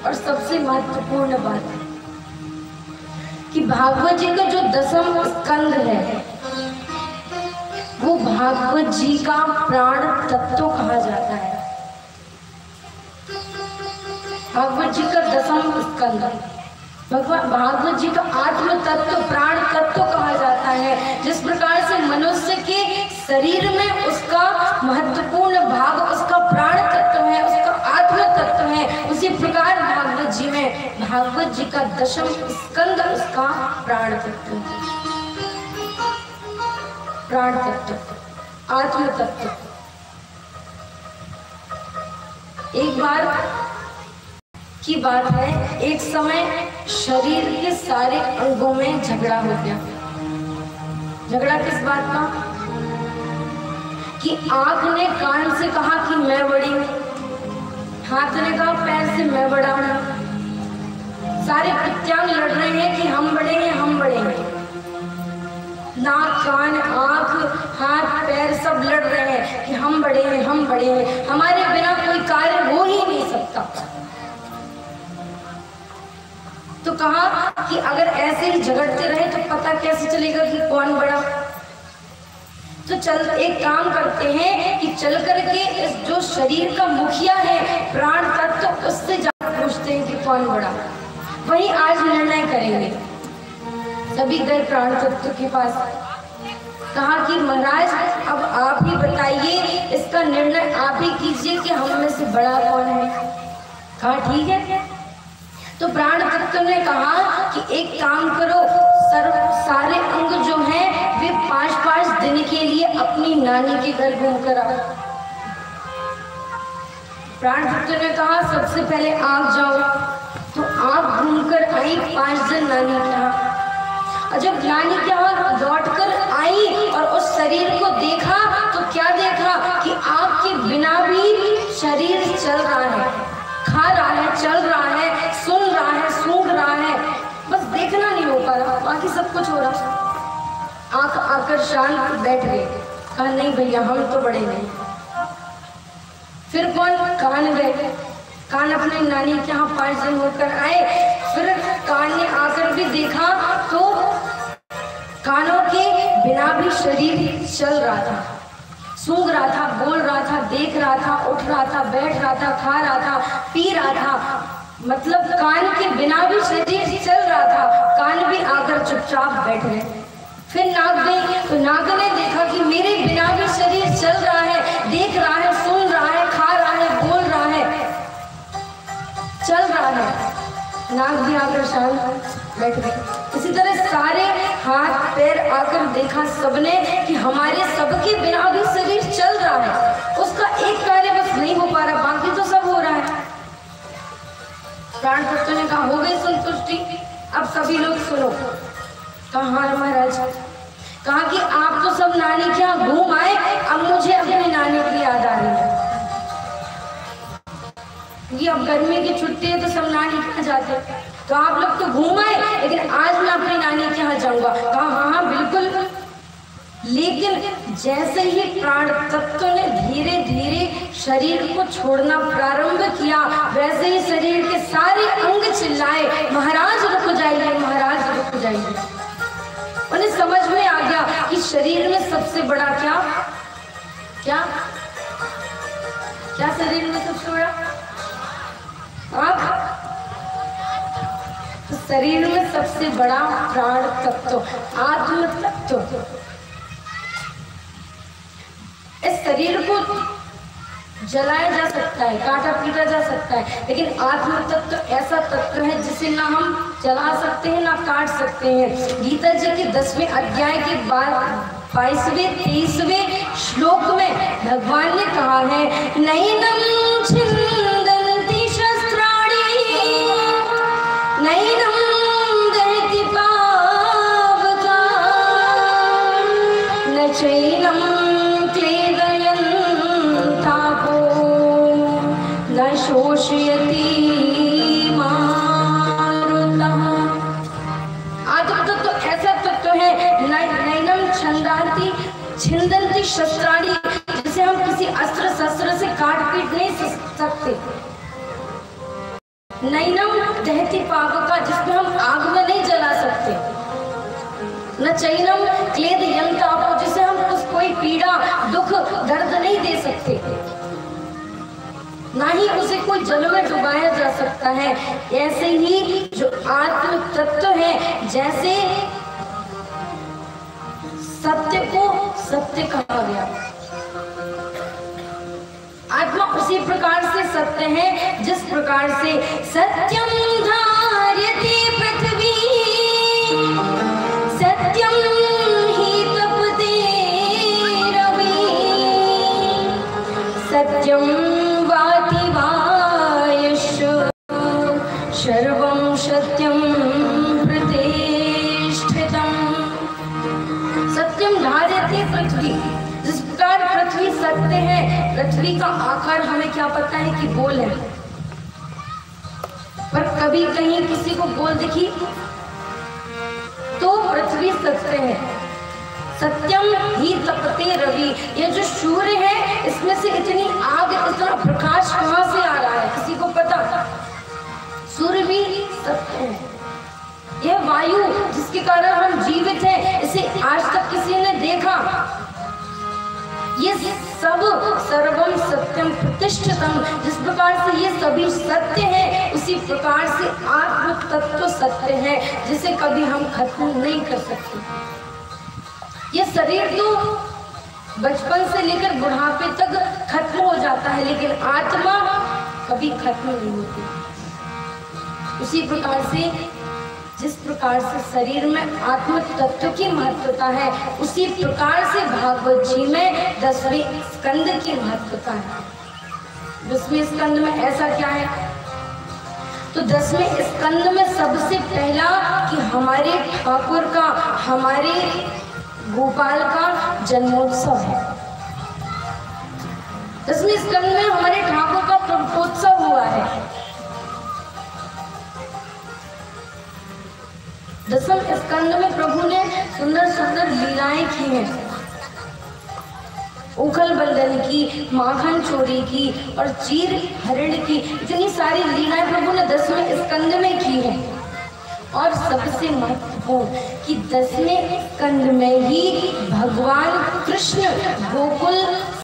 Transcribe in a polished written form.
और सबसे महत्वपूर्ण बात कि भागवत जी का जो 10वां स्कंद है वो भागवत जी का प्राण तत्व कहा जाता है। भागवत जी का 10वां स्कंद भगवान भागवत जी का आत्म तत्व प्राण तत्व कहा जाता है। जिस प्रकार से मनुष्य के शरीर में उसका महत्वपूर्ण भाग उसका प्राण तत्व है, उसका आत्म तत्व है, उसी प्रकार भागवत जी में भागवत जी का 10वां स्कंद उसका प्राण तत्व है। प्राण तत्व, आत्म तत्व। एक बार की बात है, एक समय शरीर के सारे अंगों में झगड़ा हो गया। झगड़ा किस बात का? कि आंख ने कान से कहा कि मैं बड़ी हूं, हाथ ने कहा पैर से मैं बड़ा हूं। सारे प्रत्यांग लड़ रहे हैं कि हम बड़े हैं, हम बड़े हैं। नाक, कान, आंख, हाथ, पैर सब लड़ रहे हैं कि हम बड़े हैं, हम बड़े हैं, हमारे बिना कोई कार्य हो ही नहीं सकता। तो कहा कि अगर ऐसे ही झगड़ते रहे तो पता कैसे चलेगा कि कौन बड़ा। तो चल एक काम करते हैं कि चल करके इस जो शरीर का मुखिया है प्राण तत्व उससे जाकर पूछते हैं कि कौन बड़ा। वही आज निर्णय करेंगे। सभी गए प्राण तत्व के पास। कहा कि महाराज अब आप ही बताइए, इसका निर्णय आप ही कीजिए कि हम में से बड़ा कौन है। कहा ठीक है। तो प्राण तत्व ने कहा कि एक काम करो, सारे अंग जो हैं वे 5-5 दिन के लिए अपनी नानी के घर घूम कर आओ। प्राण तत्व ने कहा सबसे पहले आप जाओ। तो आप घूमकर आई 5 दिन नानी के यहाँ। और जब नानी के यहाँ लौट कर आई और उस शरीर को देखा तो क्या देखा कि आपके बिना भी शरीर चल रहा है, खा रहा है, चल रहा है, सुन रहा है, सूंघ रहा है, बस देखना नहीं हो पा रहा, बाकी सब कुछ हो रहा। आंख आकर शांत बैठ गए। कहा नहीं भैया हम तो बड़े नहीं। फिर कौन? कान गए। कान अपनी नानी के यहाँ 5 दिन होकर आए। फिर कान ने आकर भी देखा तो कानों के बिना भी शरीर चल रहा था, सूंघ रहा था, बोल रहा था, देख रहा था, उठ रहा था, बैठ रहा था, खा रहा था, पी रहा था। मतलब कान के बिना भी शरीर चल रहा था। कान भी आकर चुपचाप बैठ गए। फिर नाक गई तो नाक ने देखा कि मेरे बिना भी शरीर चल रहा है, देख रहा है, सुन रहा है, खा रहा है, बोल रहा है, चल रहा है। नाक भी आकर शांत बैठ गई। इसी तरह सारे हाथ पैर आकर देखा सबने कि हमारे सबके बिना भी शरीर चल रहा है, उसका एक कार्य बस नहीं हो पा रहा, बाकी तो सब हो रहा है। प्राण तत्व ने कहा हो गई संतुष्टि, अब सभी लोग सुनो। कहा हाँ महाराज। कहा कि आप तो सब नानी के यहाँ घूम आए, अब मुझे अपनी नानी की याद आ रही है। ये अब गर्मी की छुट्टी है तो सब नानी के यहाँ जाते, तो आप लोग तो घूम आए, लेकिन आज मैं अपनी नानी के यहाँ जाऊंगा। कहा हाँ हाँ बिल्कुल। लेकिन जैसे ही प्राण तत्व ने धीरे धीरे शरीर को छोड़ना प्रारंभ किया, वैसे ही शरीर के सारे अंग चिल्लाए महाराज रुक जाइए, महाराज रुक जाइए। उन्हें समझ में आ गया कि शरीर में सबसे बड़ा क्या क्या क्या शरीर में सबसे बड़ा आँख। तो शरीर में सबसे बड़ा प्राण तत्व, आत्म तत्व। इस शरीर को जलाया जा सकता है, काटा पीटा जा सकता है, लेकिन आत्म तत्व ऐसा तत्व है जिसे ना हम जला सकते हैं ना काट सकते हैं। गीता जी के 10वें अध्याय के 22वें 23वें श्लोक में भगवान ने कहा है नैनम छिन्दन्ति शस्त्राणि नैनम दहति पावका न चैनम शोषयति मारुतः। आत्म तत्व ऐसा तत्व है नैनम छंदांति छिन्दन्ति शस्त्राणि, जिसे हम किसी अस्त्र शस्त्र से काट पीट नहीं सकते। नैनम दहती पावका, जिसमें हम आग में नहीं जला सकते, न चैनम क्लेद यंतापो, जिसे हम कोई पीड़ा दुख दर्द नहीं दे सकते, ना ही उसे कोई जल में डुबाया जा सकता है। ऐसे ही जो आत्म तत्व है, जैसे सत्य को सत्य कहा गया, आत्मा उसी प्रकार से सत्य है जिस प्रकार से सत्यम धार्यते पृथ्वी सत्यम ही तपते रवि सत्यम वाति वायुषु सर्वं सत्यम प्रतिष्ठितम्। सत्यम धार्यते पृथ्वी, जिस प्रकार पृथ्वी सत्य है, पृथ्वी का आकार हमें क्या पता है कि गोल है, पर कभी कहीं किसी को गोल दिखी तो पृथ्वी सत्य है। सत्यम ही तपते रवि, ये जो सूर्य है इसमें से इतनी आग इतना प्रकाश कहां से आ रहा है, किसी को पता? सूर्य भी सत्य है। यह वायु जिसके कारण हम जीवित हैं, इसे आज तक किसी ने देखा? ये सब सर्वम सत्यम प्रतिष्ठितम, जिस प्रकार से ये सभी सत्य है, उसी प्रकार से आत्म तत्व सत्य है, जिसे कभी हम खत्म नहीं कर सकते। ये शरीर तो बचपन से लेकर बुढ़ापे तक खत्म हो जाता है, लेकिन आत्मा कभी खत्म नहीं होती। उसी प्रकार से जिस प्रकार से शरीर में आत्म तत्व की महत्वता है, उसी प्रकार से भागवत जी में 10वें स्कंद की महत्वता है। 10वें स्कंद में ऐसा क्या है? तो 10वें स्कंद में सबसे पहला कि हमारे ठाकुर का, हमारे गोपाल का जन्मोत्सव है। 10वें स्कंद में हमारे ठाकुर का प्रभुत्सव हुआ है। 10वें स्कंद में प्रभु ने सुंदर सुंदर लीलाएं की हैं, उखल बंधन की, माखन चोरी की और चीर हरण की, इतनी सारी लीलाएं प्रभु ने 10वें स्कंद में की हैं। और सबसे महत्वपूर्ण कि 10वें स्कंद में ही भगवान कृष्ण गोकुल